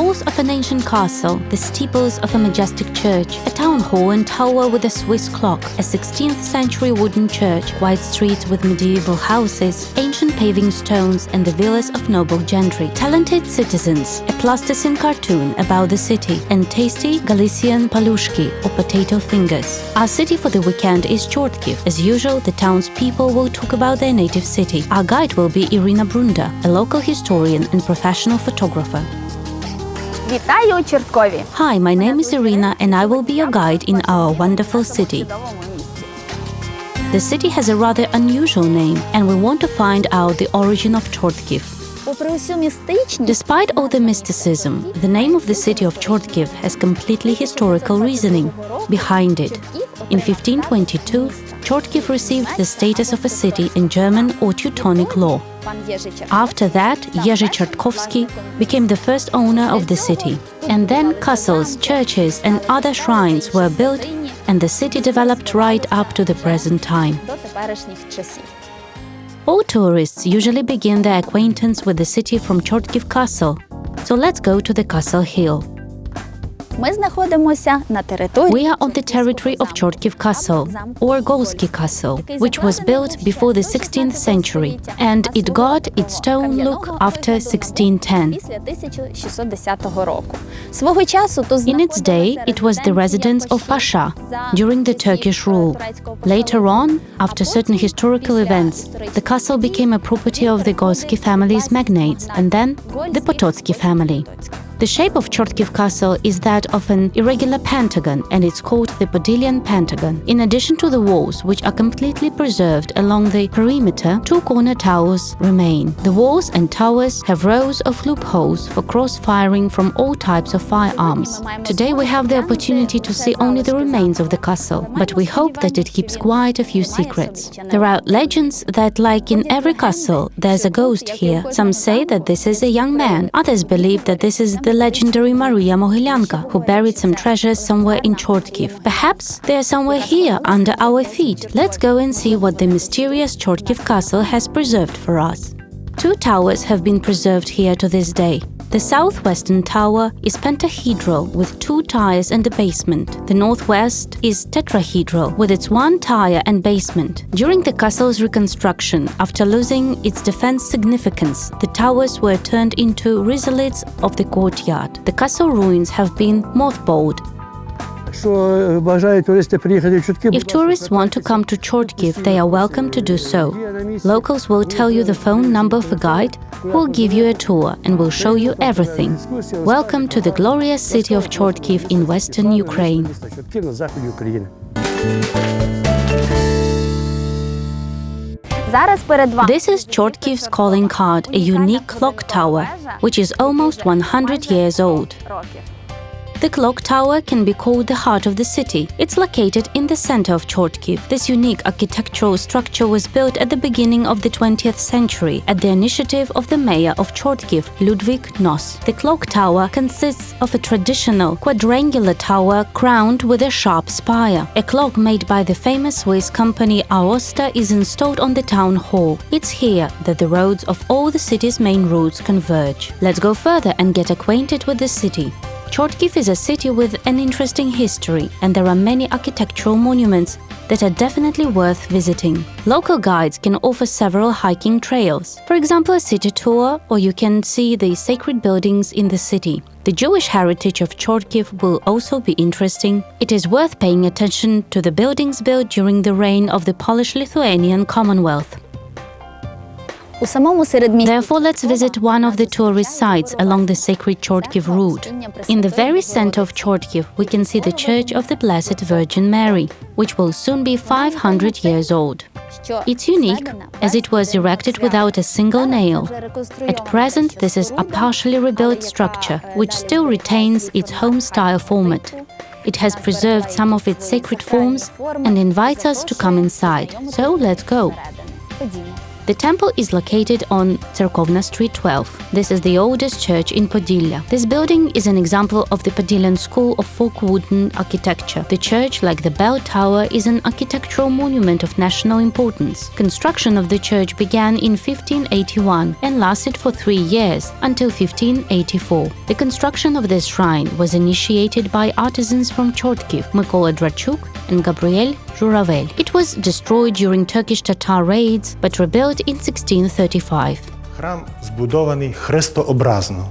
walls of an ancient castle, the steeples of a majestic church, a town hall and tower with a Swiss clock, a 16th century wooden church, wide streets with medieval houses, ancient paving stones and the villas of noble gentry, talented citizens, a plasticine cartoon about the city, and tasty Galician paliushky or potato fingers. Our city for the weekend is Chortkiv. As usual, the townspeople will talk about their native city. Our guide will be Iryna Brunda, a local historian and professional photographer. Вітаю у Чорткові! Hi, my name is Iryna and I will be your guide in our wonderful city. The city has a rather unusual name and we want to find out the origin of Chortkiv. Despite all the mysticism, the name of the city of Chortkiv has completely historical reasoning behind it. In 1522, Chortkiv received the status of a city in German or Teutonic law. After that, Jerzy Chortkowski became the first owner of the city. And then castles, churches and other shrines were built and the city developed right up to the present time. All tourists usually begin their acquaintance with the city from Chortkiv Castle. So let's go to the castle hill. We are on the territory of Chortkiv Castle, or Golsky Castle, which was built before the 16th century, and it got its stone look after 1610. In its day, it was the residence of Pasha during the Turkish rule. Later on, after certain historical events, the castle became a property of the Golsky family's magnates and then the Potocki family. The shape of Chortkiv Castle is that of an irregular pentagon and it's called the Podilian pentagon. In addition to the walls, which are completely preserved along the perimeter, two corner towers remain. The walls and towers have rows of loopholes for cross-firing from all types of firearms. Today we have the opportunity to see only the remains of the castle, but we hope that it keeps quite a few secrets. There are legends that, like in every castle, there's a ghost here. Some say that this is a young man. Others believe that this is the legendary Maria Mogilyanka, who buried some treasures somewhere in Chortkiv. Perhaps they are somewhere here under our feet. Let's go and see what the mysterious Chortkiv castle has preserved for us. Two towers have been preserved here to this day. The southwestern tower is pentahedral with two tires and a basement. The northwest is tetrahedral with its one tire and basement. During the castle's reconstruction, after losing its defense significance, the towers were turned into risolids of the courtyard. The castle ruins have been mothballed. If tourists want to come to Chortkiv, they are welcome to do so. Locals will tell you the phone number of a guide who will give you a tour and will show you everything. Welcome to the glorious city of Chortkiv in western Ukraine. This is Chortkiv's calling card, a unique clock tower, which is almost 100 years old. The clock tower can be called the heart of the city. It's located in the center of Chortkiv. This unique architectural structure was built at the beginning of the 20th century at the initiative of the mayor of Chortkiv, Ludwig Noss. The clock tower consists of a traditional quadrangular tower crowned with a sharp spire. A clock made by the famous Swiss company Aosta is installed on the town hall. It's here that the roads of all the city's main routes converge. Let's go further and get acquainted with the city. Chortkiv is a city with an interesting history, and there are many architectural monuments that are definitely worth visiting. Local guides can offer several hiking trails. For example, a city tour, or you can see the sacred buildings in the city. The Jewish heritage of Chortkiv will also be interesting. It is worth paying attention to the buildings built during the reign of the Polish-Lithuanian Commonwealth. Therefore, let's visit one of the tourist sites along the sacred Chortkiv route. In the very center of Chortkiv, we can see the Church of the Blessed Virgin Mary, which will soon be 500 years old. It's unique, as it was erected without a single nail. At present, this is a partially rebuilt structure, which still retains its home-style format. It has preserved some of its sacred forms and invites us to come inside. So let's go. The temple is located on Cerkovna Street 12. This is the oldest church in Podillia. This building is an example of the Podillian school of folk wooden architecture. The church, like the bell tower, is an architectural monument of national importance. Construction of the church began in 1581 and lasted for 3 years, until 1584. The construction of this shrine was initiated by artisans from Chortkiv, Mykola Drachuk and Gabriel Juravel. It was destroyed during Turkish Tatar raids, but rebuilt in 1635. Храм збудований хрестообразно,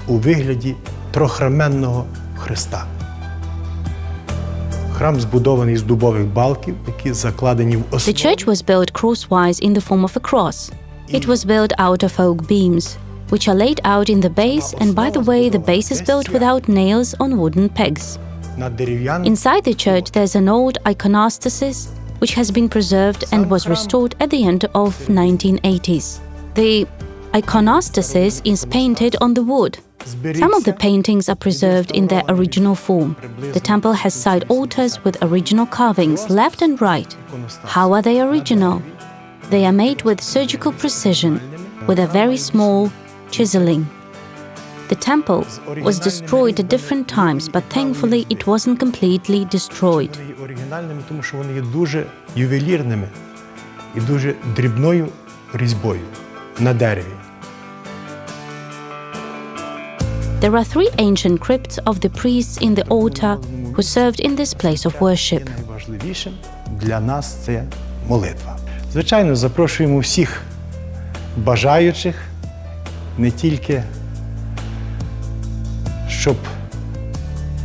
у вигляді трохременного хреста. Храм збудований з дубових балків, які закладені в основу. The church was built crosswise in the form of a cross. It was built out of oak beams, which are laid out in the base, and by the way, the base is built without nails on wooden pegs. Inside the church there's an old iconostasis, which has been preserved and was restored at the end of 1980s. The iconostasis is painted on the wood. Some of the paintings are preserved in their original form. The temple has side altars with original carvings left and right. How are they original? They are made with surgical precision, with a very small chiseling. The temple was destroyed at different times, but thankfully it wasn't completely destroyed. Оригінальними, тому що вони є дуже ювелірними і дуже дрібною різьбою на дереві. There are 3 ancient crypts of the priests in the altar who served in this place of worship. Найважливішим для нас це молитва. Звичайно, запрошуємо всіх бажаючих не тільки щоб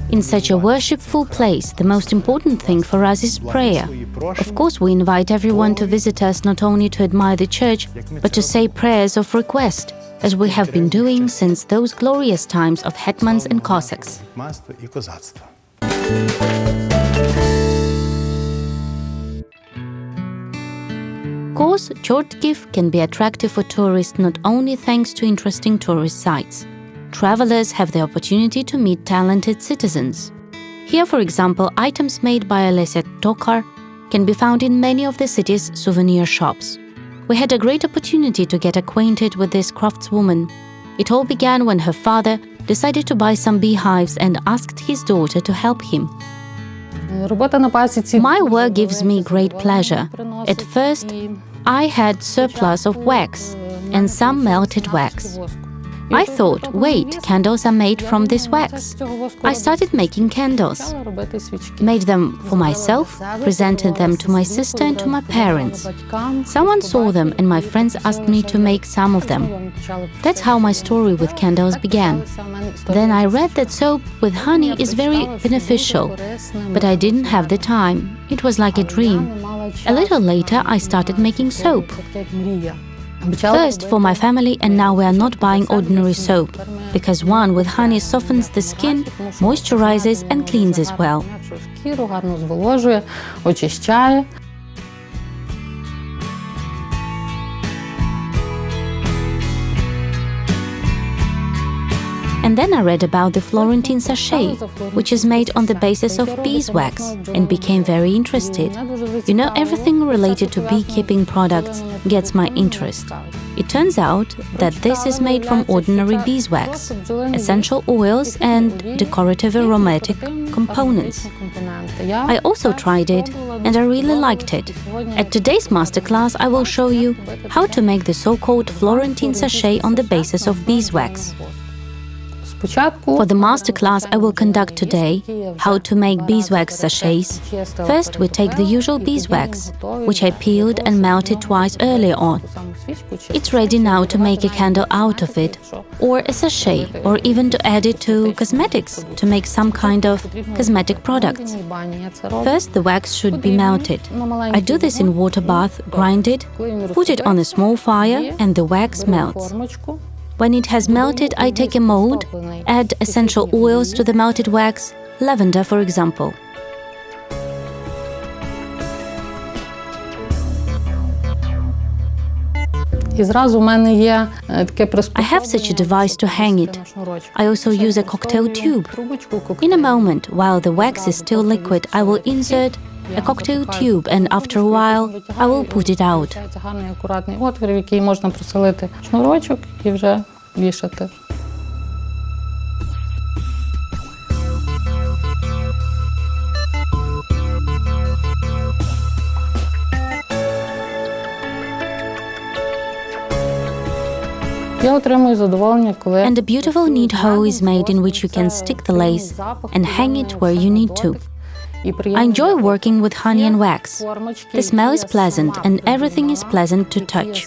In such a worshipful place, the most important thing for us is prayer. Of course, we invite everyone to visit us not only to admire the church, but to say prayers of request, as we have been doing since those glorious times of hetmans and Cossacks. гетьманства і козацтва. Of course, Chortkiv can be attractive for tourists not only thanks to interesting tourist sites. Travelers have the opportunity to meet talented citizens. Here, for example, items made by Olesya Tokar can be found in many of the city's souvenir shops. We had a great opportunity to get acquainted with this craftswoman. It all began when her father decided to buy some beehives and asked his daughter to help him. My work gives me great pleasure. At first, I had surplus of wax and some melted wax. I thought, wait, candles are made from this wax. I started making candles, made them for myself, presented them to my sister and to my parents. Someone saw them and my friends asked me to make some of them. That's how my story with candles began. Then I read that soap with honey is very beneficial, but I didn't have the time. It was like a dream. A little later, I started making soap. First for my family, and now we are not buying ordinary soap, because one with honey softens the skin, moisturizes and cleans as well. And then I read about the Florentine sachet, which is made on the basis of beeswax, and became very interested. You know, everything related to beekeeping products gets my interest. It turns out that this is made from ordinary beeswax, essential oils and decorative aromatic components. I also tried it and I really liked it. At today's masterclass I will show you how to make the so-called Florentine sachet on the basis of beeswax. For the masterclass I will conduct today, how to make beeswax sachets. First we take the usual beeswax, which I peeled and melted twice earlier on. It's ready now to make a candle out of it, or a sachet, or even to add it to cosmetics, to make some kind of cosmetic products. First the wax should be melted. I do this in water bath, grind it, put it on a small fire and the wax melts. When it has melted, I take a mold, add essential oils to the melted wax, lavender for example. I have such a device to hang it. I also use a cocktail tube. In a moment, while the wax is still liquid, I will insert a cocktail tube, and after a while I will put it out. Це гарний акуратний отвір, в який можна проселити шнурочок і вже вішати. Я отримую задоволення, коли And a beautiful neat hole is made in which you can stick the lace and hang it where you need to. I enjoy working with honey and wax. The smell is pleasant and everything is pleasant to touch.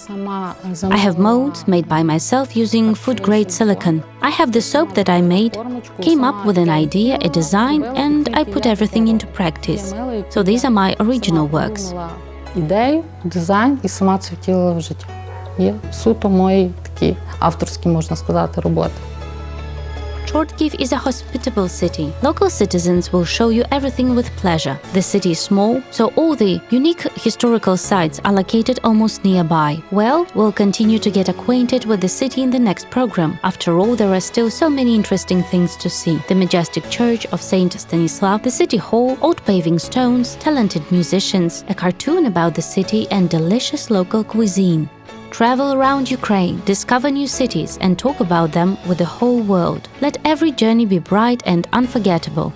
I have molds made by myself using food-grade silicone. I have the soap that I made, came up with an idea, a design, and I put everything into practice. So these are my original works. Ідею, дизайн і сама це втілила в життя. Є суто мої такі авторські, можна сказати, роботи. Chortkiv is a hospitable city. Local citizens will show you everything with pleasure. The city is small, so all the unique historical sites are located almost nearby. Well, we'll continue to get acquainted with the city in the next program. After all, there are still so many interesting things to see. The majestic church of Saint Stanislav, the city hall, old paving stones, talented musicians, a cartoon about the city, and delicious local cuisine. Travel around Ukraine, discover new cities, and talk about them with the whole world. Let every journey be bright and unforgettable.